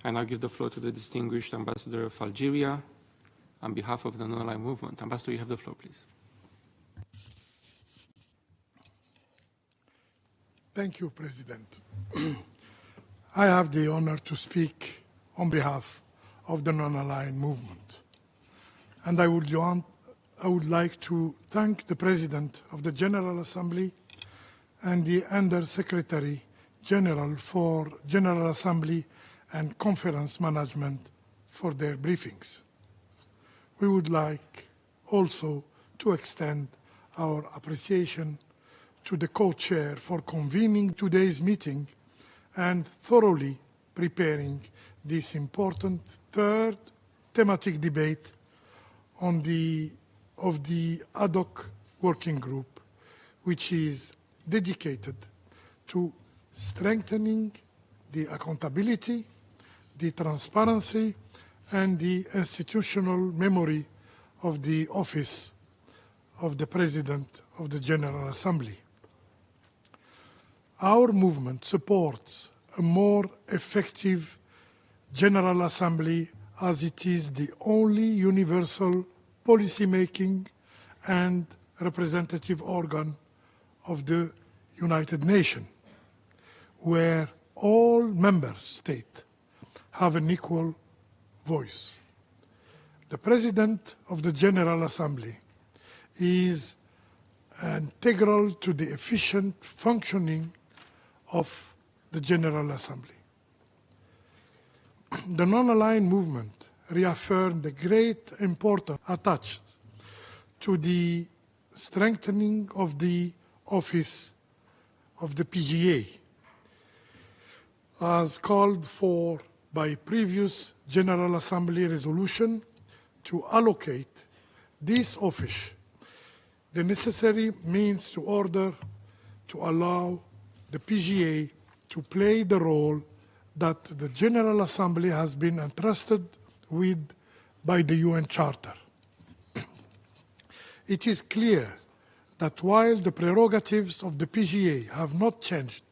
I now give the floor to the distinguished Ambassador of Algeria on behalf of the Non-Aligned Movement. Ambassador, you have the floor, please. Thank you, President. I have the honor to speak on behalf of the Non-Aligned Movement. And I would like to thank the President of the General Assembly and the Under-Secretary General for General Assembly and Conference Management for their briefings. We would like also to extend our appreciation to the co-chair for convening today's meeting and thoroughly preparing this important third thematic debate of the ad hoc working group, which is dedicated to strengthening the accountability, the transparency, and the institutional memory of the office of the President of the General Assembly. Our movement supports a more effective General Assembly as it is the only universal policy-making and representative organ of the United Nations, where all member states have an equal voice. The President of the General Assembly is integral to the efficient functioning of the General Assembly. The Non-Aligned Movement reaffirmed the great importance attached to the strengthening of the office of the PGA, as called for by previous General Assembly resolution to allocate this office the necessary means to order to allow the PGA to play the role that the General Assembly has been entrusted with by the UN Charter. It is clear that while the prerogatives of the PGA have not changed,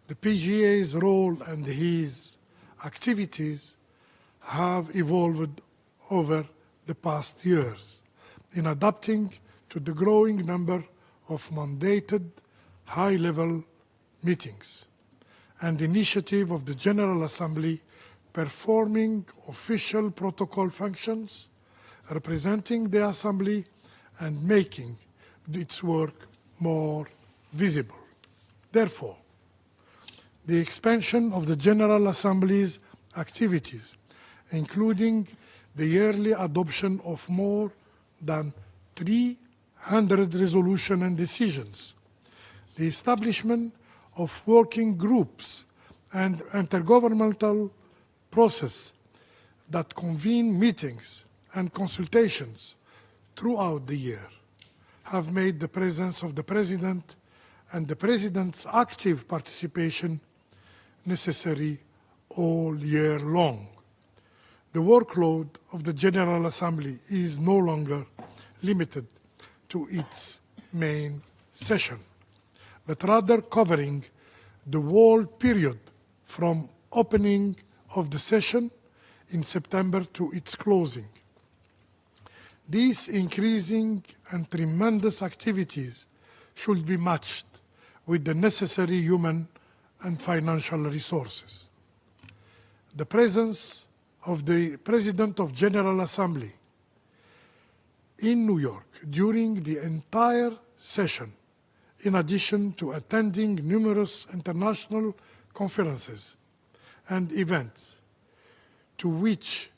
the PGA's role and his activities have evolved over the past years in adapting to the growing number of mandated high-level meetings and initiative of the General Assembly performing official protocol functions, representing the Assembly and making its work more visible. Therefore, the expansion of the General Assembly's activities, including the yearly adoption of more than 300 resolutions and decisions, the establishment of working groups and intergovernmental process that convene meetings and consultations throughout the year have made the presence of the President and the President's active participation necessary all year long. The workload of the General Assembly is no longer limited to its main session, but rather covering the whole period from opening of the session in September to its closing. These increasing and tremendous activities should be matched with the necessary human and financial resources. The presence of the President of General Assembly in New York during the entire session, in addition to attending numerous international conferences and events to which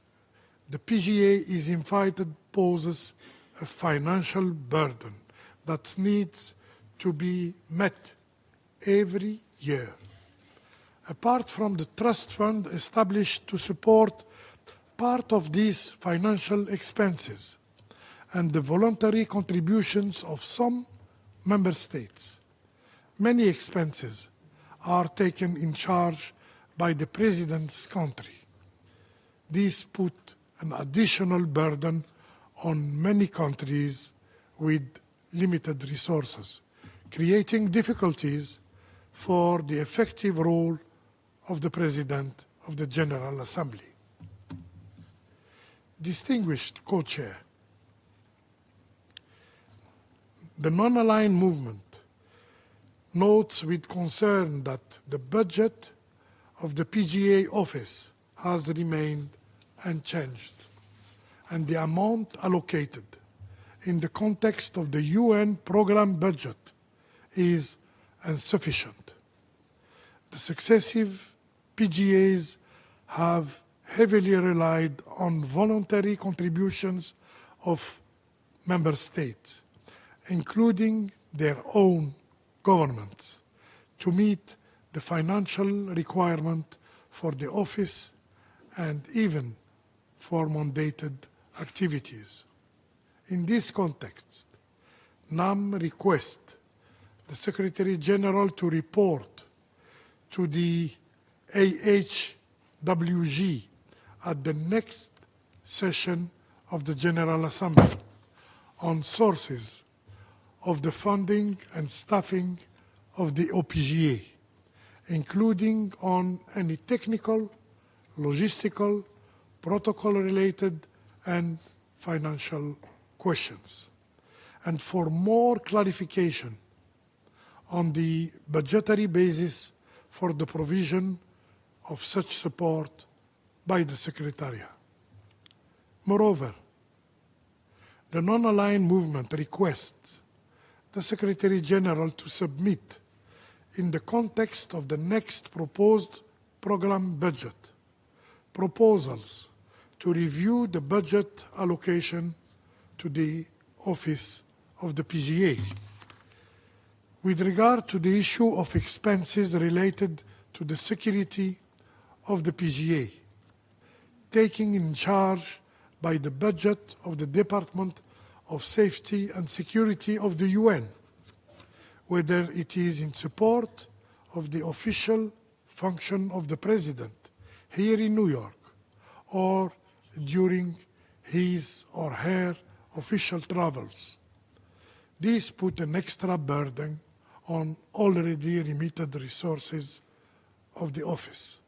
the PGA is invited, poses a financial burden that needs to be met every year. Apart from the trust fund established to support part of these financial expenses and the voluntary contributions of some member states, many expenses are taken in charge by the President's country. This put an additional burden on many countries with limited resources, creating difficulties for the effective role of the President of the General Assembly. Distinguished co-chair, the non-aligned movement notes with concern that the budget of the PGA office has remained unchanged, and the amount allocated in the context of the UN program budget is insufficient. The successive PGAs have heavily relied on voluntary contributions of member states, including their own governments, to meet the financial requirement for the office and even for mandated activities. In this context, NAM requests the Secretary General to report to the AHWG at the next session of the General Assembly on sources of the funding and staffing of the OPGA, including on any technical, logistical, protocol-related, and financial questions, and for more clarification on the budgetary basis for the provision of such support by the Secretariat. Moreover, the non-aligned movement requests the Secretary General to submit, in the context of the next proposed program budget, proposals to review the budget allocation to the Office of the PGA. With regard to the issue of expenses related to the security of the PGA, taking in charge by the budget of the Department of Safety and Security of the UN, whether it is in support of the official function of the President here in New York or during his or her official travels. This put an extra burden on already limited resources of the office.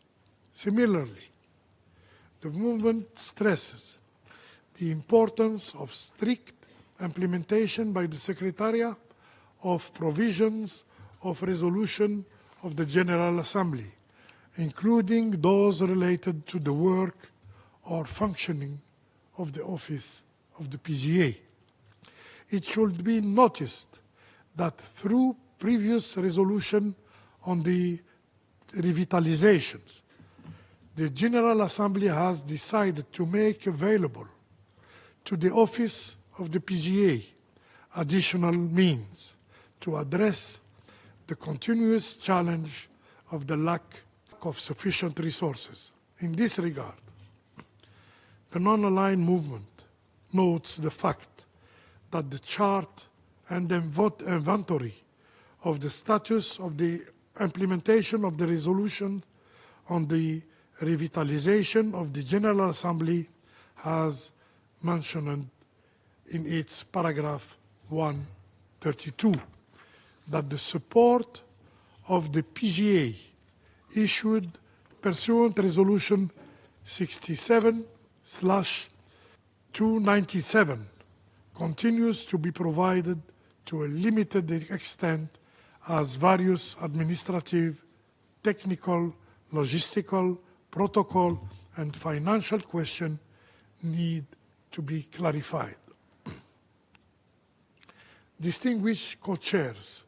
Similarly, the movement stresses the importance of strict implementation by the Secretariat of provisions of resolution of the General Assembly, including those related to the work or functioning of the Office of the PGA. It should be noticed that through previous resolution on the revitalizations, the General Assembly has decided to make available to the Office of the PGA additional means to address the continuous challenge of the lack of sufficient resources. In this regard, the non-aligned movement notes the fact that the chart and inventory of the status of the implementation of the resolution on the revitalization of the General Assembly has mentioned in its paragraph 132 that the support of the PGA issued pursuant resolution 67/297 continues to be provided to a limited extent as various administrative, technical, logistical, protocol, and financial questions need to be clarified. Distinguished co-chairs,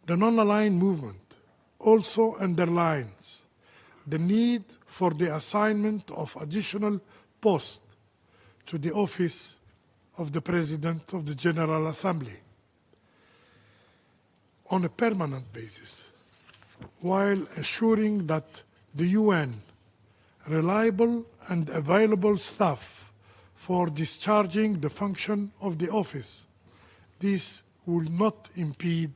the non-aligned movement also underlines the need for the assignment of additional posts to the office of the President of the General Assembly on a permanent basis, while assuring that the UN reliable and available staff for discharging the function of the office. This will not impede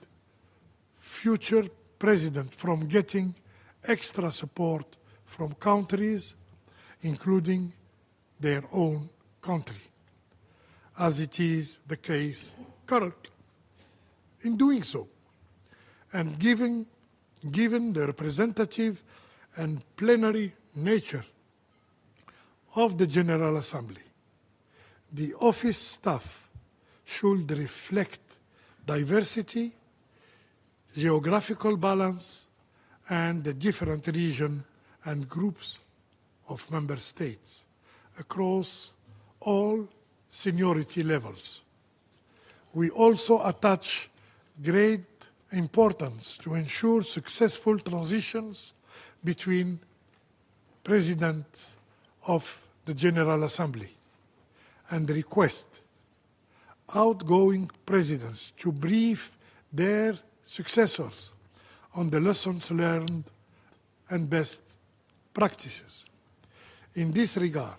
future president from getting extra support from countries, including their own country, as it is the case currently. In doing so, and given the representative and plenary nature of the General Assembly. The office staff should reflect diversity, geographical balance, and the different regions and groups of member states across all seniority levels. We also attach great importance to ensure successful transitions between President of the General Assembly and request outgoing presidents to brief their successors on the lessons learned and best practices. In this regard,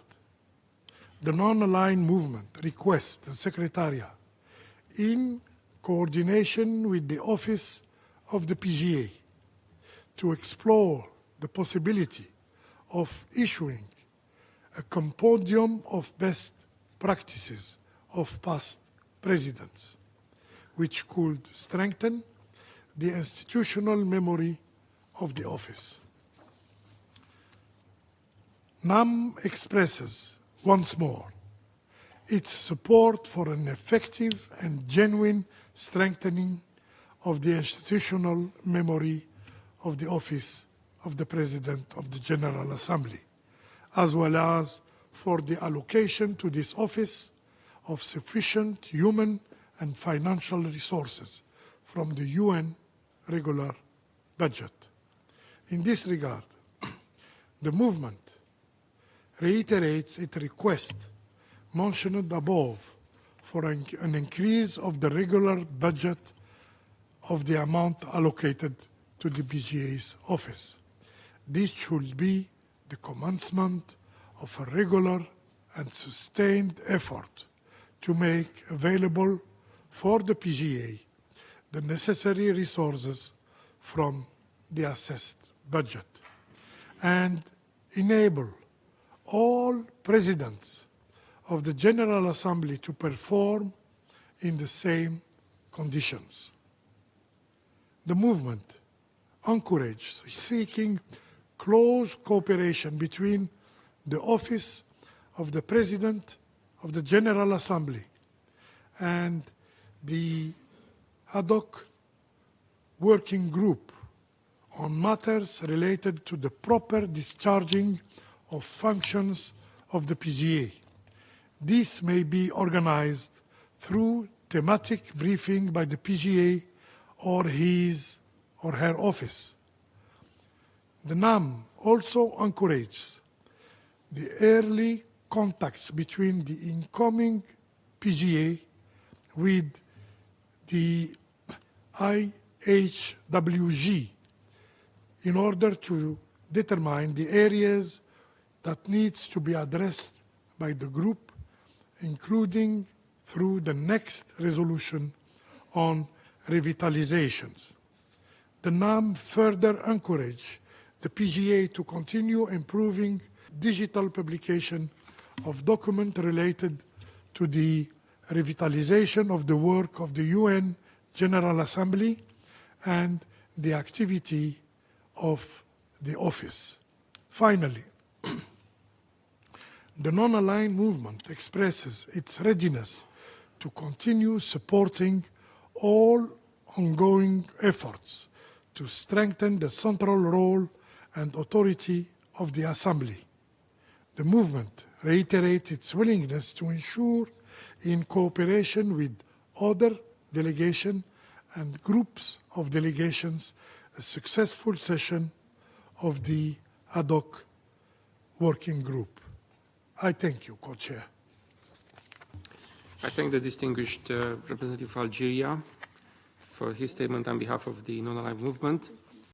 the non-aligned movement requests the Secretariat, in coordination with the Office of the PGA, to explore the possibility of issuing a compendium of best practices of past presidents, which could strengthen the institutional memory of the office. NAM expresses once more its support for an effective and genuine strengthening of the institutional memory of the office of the President of the General Assembly, as well as for the allocation to this office of sufficient human and financial resources from the UN regular budget. In this regard, the movement reiterates its request mentioned above for an increase of the regular budget of the amount allocated to the PGA's office. This should be the commencement of a regular and sustained effort to make available for the PGA the necessary resources from the assessed budget and enable all presidents of the General Assembly to perform in the same conditions. The movement encourages seeking close cooperation between the Office of the President of the General Assembly and the ad hoc working group on matters related to the proper discharging of functions of the PGA. This may be organized through thematic briefing by the PGA or his or her office. The NAM also encourages the early contacts between the incoming PGA with the IHWG in order to determine the areas that needs to be addressed by the group, including through the next resolution on revitalizations. The NAM further encourage the PGA to continue improving digital publication of documents related to the revitalization of the work of the UN General Assembly and the activity of the office. Finally, the non-aligned movement expresses its readiness to continue supporting all ongoing efforts to strengthen the central role and authority of the Assembly. The movement reiterates its willingness to ensure, in cooperation with other delegations and groups of delegations, a successful session of the ad hoc working group. I thank you, Co-Chair. I thank the distinguished representative of Algeria for his statement on behalf of the non-aligned movement.